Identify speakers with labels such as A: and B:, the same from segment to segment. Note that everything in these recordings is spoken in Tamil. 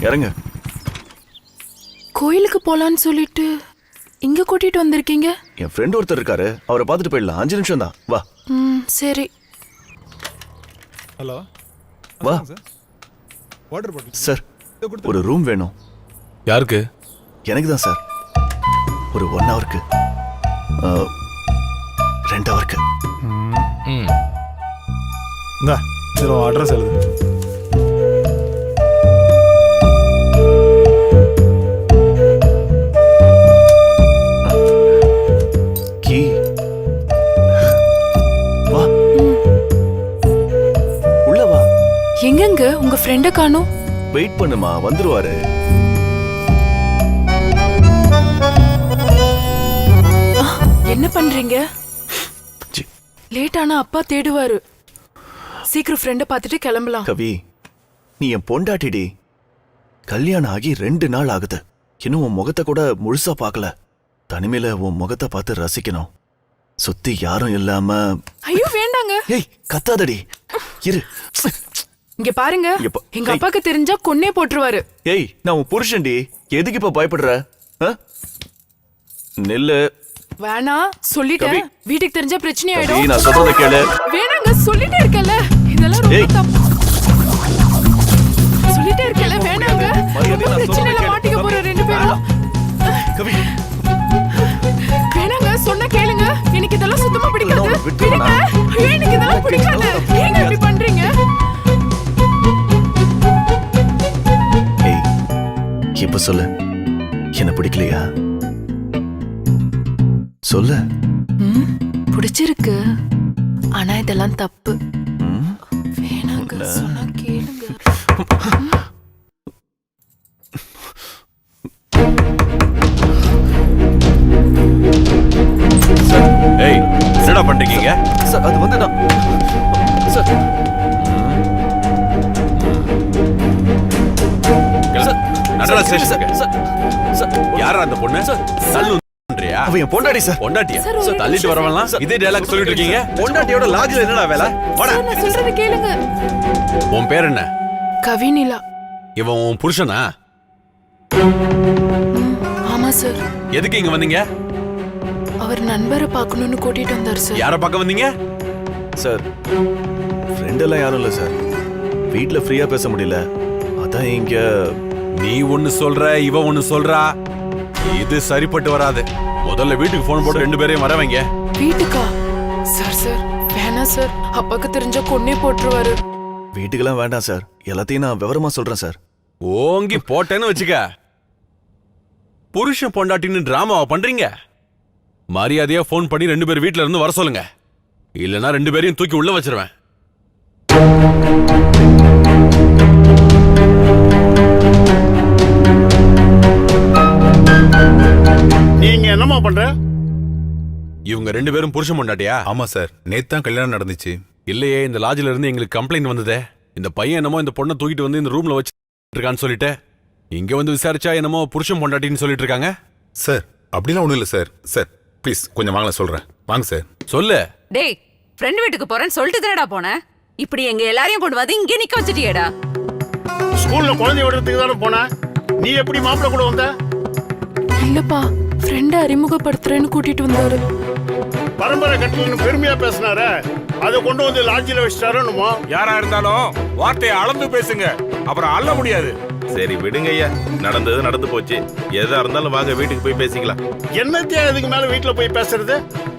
A: இறங்க.
B: கோயிலுக்கு போலான்னு சொல்லிட்டு இங்க கூட்டிட்டு வந்திருக்கீங்க?
A: என் ஃப்ரெண்ட் ஒருத்தர் இருக்காரு, அவரை பார்த்துட்டு போயிடலாம். 5 நிமிஷம் தான், வா.
B: சரி.
C: ஹலோ,
A: வா.
C: வாட்டர் பாட்டில்
A: சார், ஒரு ரூம் வேணும்.
D: யாருக்கு?
A: எனக்கு தான் சார். ஒரு 1 ஹவருக்கு, 2 ஹவருக்கு.
C: இந்தா, சரி அட்ரஸ் எழுது.
A: கீ. வா, உள்ள வா.
B: எங்கங்க உங்க ஃப்ரெண்ட காணோம்?
A: வெயிட் பண்ணுமா, வந்துருவாரு.
B: என்ன பண்றீங்க? லேட் ஆனா அப்பா தேடுவாரு. சீக்கிரம் ஃப்ரெண்ட பார்த்துட்டு கிளம்பலாம்.
A: கவி, நீ என் பொண்டாட்டிடி. கல்யாணம் ஆகி 2 நாள் ஆகுது. இன்னும் உன் முகத்தை கூட முழுசா பார்க்கல. தனிமையில உன் முகத்தை பார்த்து ரசிக்கணும். சுத்தி யாரும் இல்லாம.
B: ஐயோ வேண்டாங்க.
A: ஏய், கத்தாதடி, இரு.
B: இங்க பாருங்க, எங்க அப்பாக்கு தெரிஞ்சா கொன்னே போட்டுருவாரு.
A: ஏய், நான் உன் புருஷன்டி, எதுக்கு இப்ப பயப்படுற? நெல்லு.
B: வேணா சொல்லிட்டேன். வீட்டுக்கு தெரிஞ்சா பிரச்சனை ஆயிடும்.
A: நான் சொல்றத கேளு.
B: வேணாங்க, சொல்லிட்டே இருக்கல. இதெல்லாம் ரொம்ப தப்பு. சொல்லிட்டே இருக்கல, வேணாங்க. பிரச்சனையில மாட்டிக்க போற 2 பேரும்.
A: கவி,
B: வேணாங்க, சொன்னா கேளுங்க. எனக்கு இதெல்லாம் சுத்தமா பிடிக்காது. விடுங்க. ஐயோ, எனக்கு இதெல்லாம் பிடிக்காது. ஏங்க இப்படி பண்றீங்க?
A: ஏய், இப்ப சொல்லு, என்ன பிடிக்கலையா? சொல்லு.
B: பிடிச்சிருக்கு, ஆனா இதெல்லாம் தப்பு. வேணாங்க, சொன்னா கேளுங்க.
D: ஏய், என்னடா பண்றீங்க?
A: சார், அது வந்து நான் சார்
D: நடரா ஸ்டேஷன்.
A: சார்,
D: யாரா அந்த பொண்ணு? தள்ளு.
A: அவ என் பொண்டாட்டி சார்.
D: பொண்டாட்டியா? தள்ளிட்டு வரவலாம் இதே டயலாக் சொல்லிட்டு இருக்கீங்க. பொண்டாட்டியோட லாஜ்ல என்னடா வேலை? வாடா.
B: நான் சொல்றது கேளுங்க.
D: உன் பேர் என்ன?
B: கவினிலா.
D: இவன் உன் புருஷனா?
B: ஆமா சார்.
D: எதுக்கு இங்க வந்தீங்க?
B: அவர் நண்பரை பார்க்கணும்னு கூட்டிட்டு வந்தார் சார்.
D: யாரை பார்க்க வந்தீங்க?
A: சார், ஃப்ரெண்ட் எல்லாம் யாரும் இல்ல சார். வீட்ல ஃப்ரீயா பேச முடியல, அதான் இங்க.
D: நீ ஒன்னு சொல்ற, இவ ஒன்னு சொல்றா. இது சரிப்பட்டு வராது. முதல்ல வீட்டுக்கு போன் போட்டு 2 பேரையும் வர வைங்க.
B: வீட்டுக்கா? சார் சார் வேணா சார், அப்பாக்கு தெரிஞ்சா கொன்னே போட்டுருவாரு.
A: வீட்டுக்கெல்லாம் வேண்டாம் சார், எல்லாத்தையும் நான் விவரமா சொல்றேன் சார்.
D: ஓங்கி போட்டேன்னு வச்சுக்க. புருஷன் பொண்டாட்டின்னு டிராமாவா பண்றீங்க? மரியாதையா போன் பண்ணி 2 பேர் வீட்டுல இருந்து வர சொல்லுங்க. இல்லனா 2 பேரையும் தூக்கி உள்ள வச்சிருவேன்.
E: நீங்க என்னமா பண்ற?
D: இவங்க 2 பேரும் புருஷன் பொண்டாட்டியா?
F: ஆமா சார், நேத்து தான் கல்யாணம் நடந்துச்சு.
D: இல்லையே, இந்த லாட்ஜ்ல இருந்து எங்களுக்கு கம்ப்ளைண்ட் வந்ததே. இந்த பையன் என்னமோ இந்த பொண்ணை தூக்கிட்டு வந்து இந்த ரூம்ல வச்சிருக்கான்னு சொல்லிட்டு இங்க வந்து விசாரிச்சா என்னமோ புருஷன் பொண்டாட்டின்னு சொல்லிட்டு இருக்காங்க.
F: சார், அப்படிலாம் ஒண்ணும் இல்ல சார். சார் ப்ளீஸ் கொஞ்சம் வாங்கல சொல்றேன். வாங்க சார்.
D: சொல்லு.
G: டேய், ஃப்ரெண்ட் வீட்டுக்கு போறேன்னு சொல்லிட்டு தானடா போனேன். இப்படி எங்க எல்லாரையும் கொண்டு வந்து இங்கே நிக்க வச்சிட்டியேடா.
E: ஸ்கூல்ல குழந்தை விடுறதுக்கு தானே போன. நீ எப்படி மாப்பிள்ள கூட வந்த?
B: இல்லப்பா, ஃப்ரெண்ட அறிமுகப்படுத்துறேன்னு கூட்டிட்டு வந்தாரு.
E: பரம்பரை கட்டலன்னு பெருமையா பேசினார, அதை கொண்டு வந்து லாட்ஜில வச்சிட்டாரோன்னுமோ.
H: யாரா இருந்தாலும் வார்த்தையை அளந்து பேசுங்க, அப்புறம் அள்ள முடியாது.
I: சரி விடுங்க ஐயா, நடந்தது நடந்து போச்சு. எதா இருந்தாலும் வாங்க வீட்டுக்கு போய் பேசிக்கலாம்.
E: என்னத்தையா இதுக்கு மேல வீட்டுல போய் பேசுறது?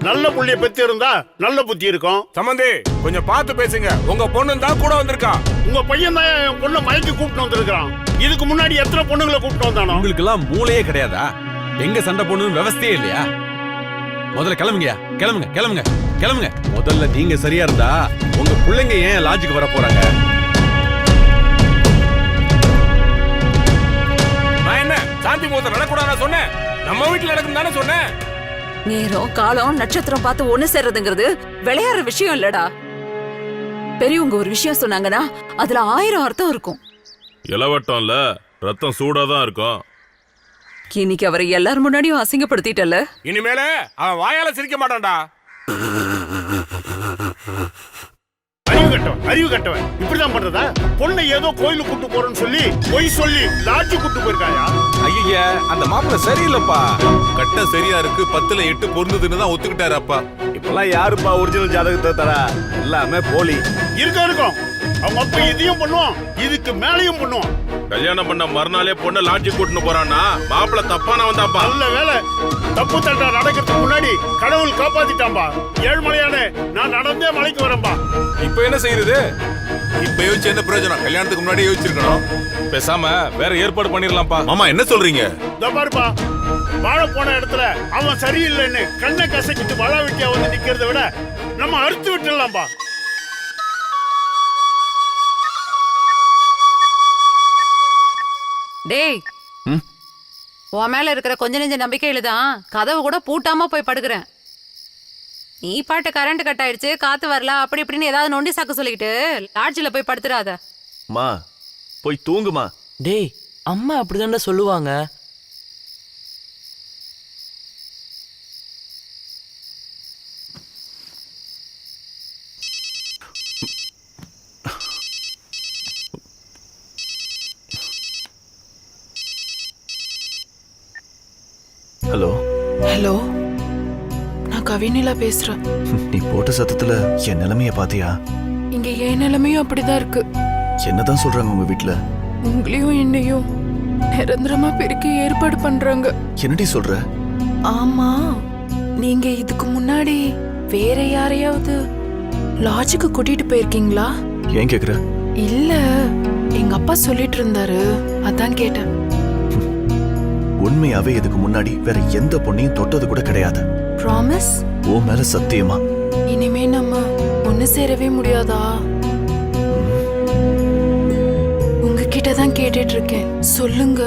E: நல்ல புள்ளிய பெத்து இருந்தா நல்ல புத்தி இருக்கும்.
H: சம்பந்தி, கொஞ்சம் பார்த்து பேசுங்க. உங்க பொண்ணு தான் கூட வந்திருக்கா.
E: உங்க பையன் தான் என் பொண்ணை மயக்கி கூப்பிட்டு வந்திருக்கான். இதுக்கு முன்னாடி எத்தனை பொண்ணுங்களை கூப்பிட்டு வந்தானோ?
D: உங்களுக்கு எல்லாம் மூளையே கிடையாதா? எங்க சண்டை போடணும்னு விவசாயே இல்லையா? முதல்ல கிளம்புங்க, கிளம்புங்க, கிளம்புங்க, கிளம்புங்க. முதல்ல நீங்க சரியா இருந்தா உங்க பிள்ளைங்க ஏன் லாட்ஜுக்கு வர போறாங்க?
H: நான் என்ன சாந்தி முகூர்த்தம் நடக்கூடாது சொன்னேன்? நம்ம வீட்டுல நடக்கும் தானே சொன்னேன்.
G: நேரம் காலம் நட்சத்திரம் பார்த்து ஒண்ணு சேர்றதுங்கிறது விளையாடுற விஷயம் இல்லடா. பெரியவங்க ஒரு விஷயம் சொன்னாங்கன்னா அதுல 1000 அர்த்தம் இருக்கும்.
I: இளவட்டம்ல ரத்தம் சூடாதான் இருக்கும்.
G: இன்னைக்கு அவரை எல்லாரும் முன்னாடியும் அசிங்கப்படுத்திட்டல.
H: இனிமேல அவன் வாயால சிரிக்க மாட்டான்டா.
E: அறிவு அறிவு கட்டவன் இப்படிதான் பண்றதா? பொண்ணை ஏதோ கோயிலுக்கு கூட்டு போறேன்னு சொல்லி பொய் சொல்லி லாட்ஜி கூட்டு போயிருக்காயா?
H: ஐயா அந்த மாப்பிள்ள சரியில்லைப்பா.
F: கட்டம் சரியா இருக்கு, 10ல 8 பொருந்ததுன்னு தான் ஒத்துக்கிட்டாரு அப்பா.
I: இப்பெல்லாம் யாருப்பா ஒரிஜினல் ஜாதகத்தை தரா? எல்லாமே போலி.
E: இருக்கும் அவங்க அப்பா இதையும் பண்ணுவான், இதுக்கு மேலையும் பண்ணுவான்.
I: கல்யாணம் பண்ண மறுநாளே பொண்ணை லாட்ஜி கூட்டின்னு போறான்னா மாப்பிள்ள தப்பானவன் தான்ப்பா.
E: நல்ல வேலை, தப்பு தண்டா நடக்கிறதுக்கு முன்னாடி கடவுள் காப்பாத்திட்டான்பா. ஏழ்மலையானே, நான் நடந்தே மலைக்கு வரேன்பா.
H: இப்ப என்ன செய்யறது?
F: இப்ப யோசிச்சு என்ன பிரயோஜனம்? கல்யாணத்துக்கு முன்னாடி யோசிச்சிருக்கணும்.
H: பேசாம வேற ஏற்பாடு பண்ணிடலாம்ப்பா.
F: மாமா என்ன சொல்றீங்க?
E: இதோ பாருப்பா, வாழ போன இடத்துல அவன் சரியில்லைன்னு கண்ணை கசக்கிட்டு வாழ வெட்டியா வந்து நிக்கிறத விட நம்ம அறுத்து விட்டுடலாம்பா.
G: டேய், உன் மேல இருக்கிற கொஞ்ச நெஞ்ச நம்பிக்கையில தான் கதவு கூட பூட்டாம போய் படுக்கிறேன். நீ பாட்டு கரண்ட் கட் ஆயிடுச்சு, காத்து வரல, அப்படி இப்படின்னு ஏதாவது நொண்டி சாக்கு சொல்லிக்கிட்டு லாட்ஜில போய் படுத்துறாத.
A: மா போய் தூங்குமா.
J: டேய், அம்மா அப்படிதான்டா சொல்லுவாங்க.
A: ஹலோ
B: ஹலோ, நான் கவினிலா பேசுறேன்.
A: நீ போட்ட சத்தத்துல என் நிலைமைய பாத்தியா?
B: இங்க என் நிலைமையும் அப்படிதான் இருக்கு.
A: என்னதான் சொல்றாங்க உங்க வீட்டுல?
B: உங்களையும் என்னையும் நிரந்தரமா பிரிக்க ஏற்பாடு பண்றாங்க.
A: என்னடி சொல்ற?
B: ஆமா, நீங்க இதுக்கு முன்னாடி வேற யாரையாவது லாட்ஜுக்கு கூட்டிட்டு போயிருக்கீங்களா?
A: ஏன் கேக்குற?
B: இல்ல, எங்க அப்பா சொல்லிட்டு இருந்தாரு, அதான் கேட்டேன்.
A: உண்மையாவே இதுக்கு முன்னாடி வேற எந்த பொண்ணையும் தொட்டது கூட கிடையாது.
B: ப்ராமிஸ்?
A: ஓ மேல சத்தியமா.
B: இனிமே நம்ம ஒண்ணு சேரவே முடியாதா? உங்ககிட்ட தான் கேட்டுட்டு இருக்கேன், சொல்லுங்க.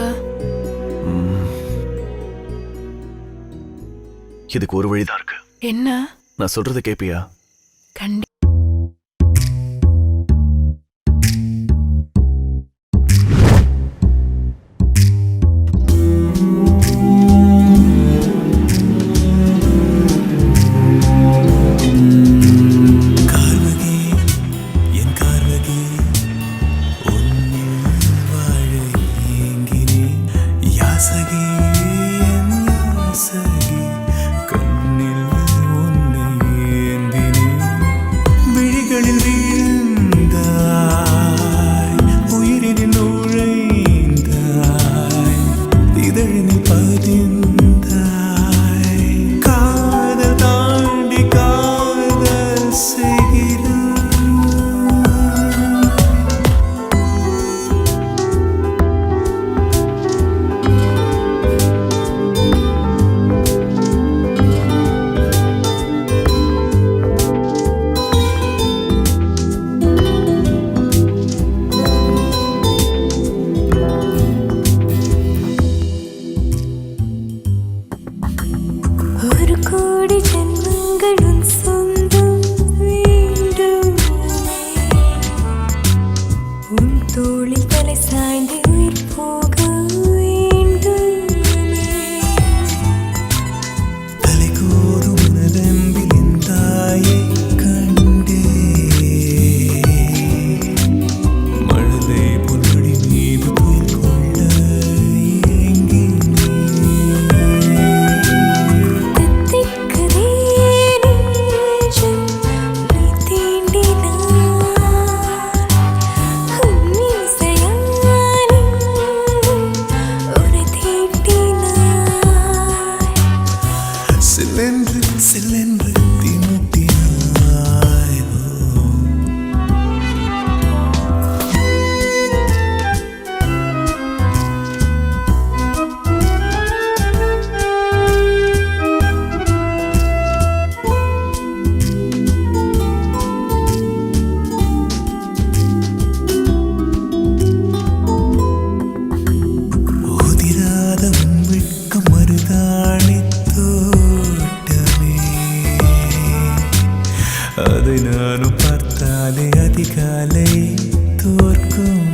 A: இதுக்கு ஒரு வழிதான் இருக்கு.
B: என்ன?
A: நான் சொல்றத கேப்பியா?
B: கண்டி
K: அதை நானும் பார்த்தாலே அதிகாலை தோற்கும்